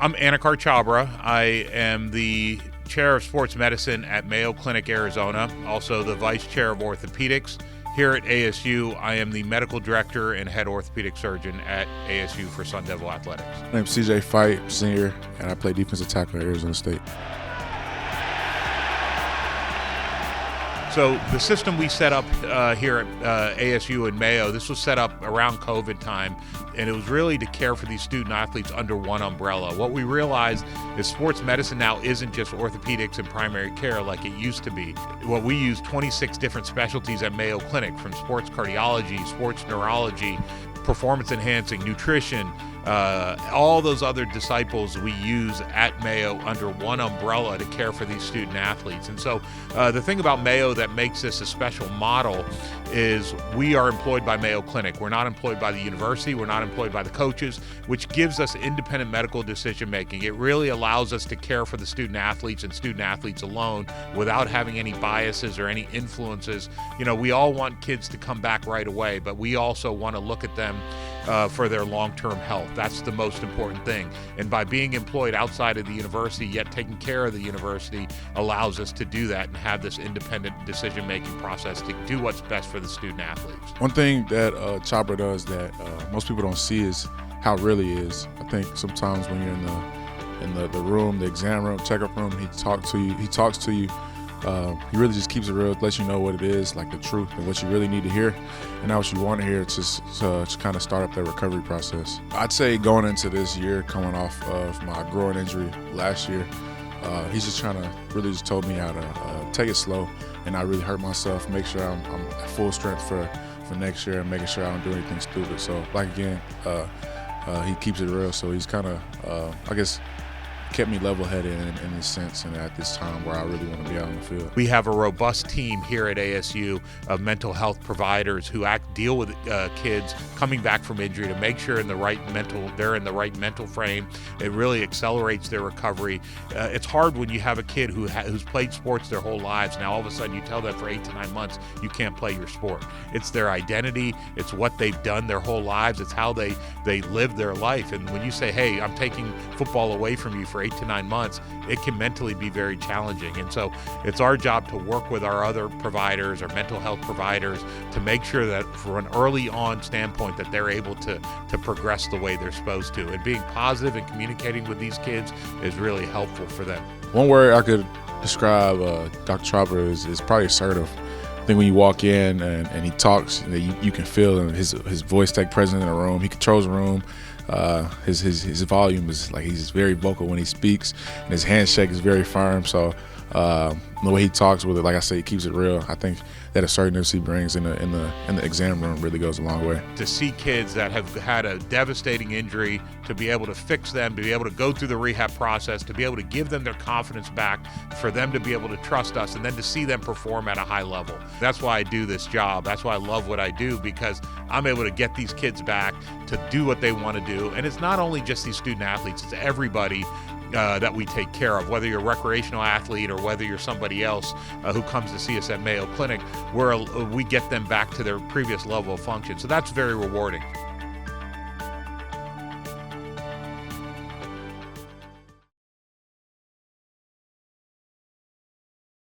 I'm Anikar Chhabra. I am the chair of sports medicine at Mayo Clinic, Arizona, also the vice chair of orthopedics. Here at ASU, I am the medical director and head orthopedic surgeon at ASU for Sun Devil Athletics. My name's CJ Fight, senior, and I play defensive tackle at Arizona State. So the system we set up here at ASU and Mayo, this was set up around COVID time, and it was really to care for these student athletes under one umbrella. What we realized is sports medicine now isn't just orthopedics and primary care like it used to be. Well, we use 26 different specialties at Mayo Clinic, from sports cardiology, sports neurology, performance enhancing, nutrition, all those other disciples we use at Mayo under one umbrella to care for these student athletes. And so the thing about Mayo that makes this a special model is we are employed by Mayo Clinic. We're not employed by the university. We're not employed by the coaches, which gives us independent medical decision making. It really allows us to care for the student athletes and student athletes alone without having any biases or any influences. You know, we all want kids to come back right away, but we also want to look at them for their long-term health. That's the most important thing. And by being employed outside of the university, yet taking care of the university, allows us to do that and have this independent decision-making process to do what's best for the student athletes. One thing that Chhabra does that most people don't see is how it really is. I think sometimes when you're in the room, the exam room, checkup room, he talks to you. He really just keeps it real, lets you know what it is, like the truth and what you really need to hear, and not what you want to hear, to kind of start up that recovery process. I'd say going into this year, coming off of my groin injury last year, he's just trying to really just told me how to take it slow and not really hurt myself, make sure I'm at full strength for next year, and making sure I don't do anything stupid. So, like again, he keeps it real, so he's kind of, I guess, kept me level-headed in a sense, and at this time where I really want to be out on the field. We have a robust team here at ASU of mental health providers who deal with kids coming back from injury to make sure they're in the right mental frame. It really accelerates their recovery. It's hard when you have a kid who's played sports their whole lives. Now all of a sudden you tell them for 8 to 9 months you can't play your sport. It's their identity. It's what they've done their whole lives. It's how they live their life. And when you say, hey, I'm taking football away from you for 8 to 9 months, it can mentally be very challenging. And so it's our job to work with our other providers, our mental health providers, to make sure that for an early on standpoint that they're able to progress the way they're supposed to. And being positive and communicating with these kids is really helpful for them. One word I could describe Dr. Chhabra is probably assertive. I think when you walk in and he talks, you can feel his voice take present in the room. He controls the room. His volume is like, he's very vocal when he speaks, and his handshake is very firm. So the way he talks with it, like I say, he keeps it real. I think that assertiveness he brings in the exam room really goes a long way. To see kids that have had a devastating injury, to be able to fix them, to be able to go through the rehab process, to be able to give them their confidence back, for them to be able to trust us, and then to see them perform at a high level. That's why I do this job. That's why I love what I do, because I'm able to get these kids back to do what they want to do. And it's not only just these student athletes, it's everybody that we take care of, whether you're a recreational athlete or whether you're somebody else who comes to see us at Mayo Clinic, where we get them back to their previous level of function. So that's very rewarding.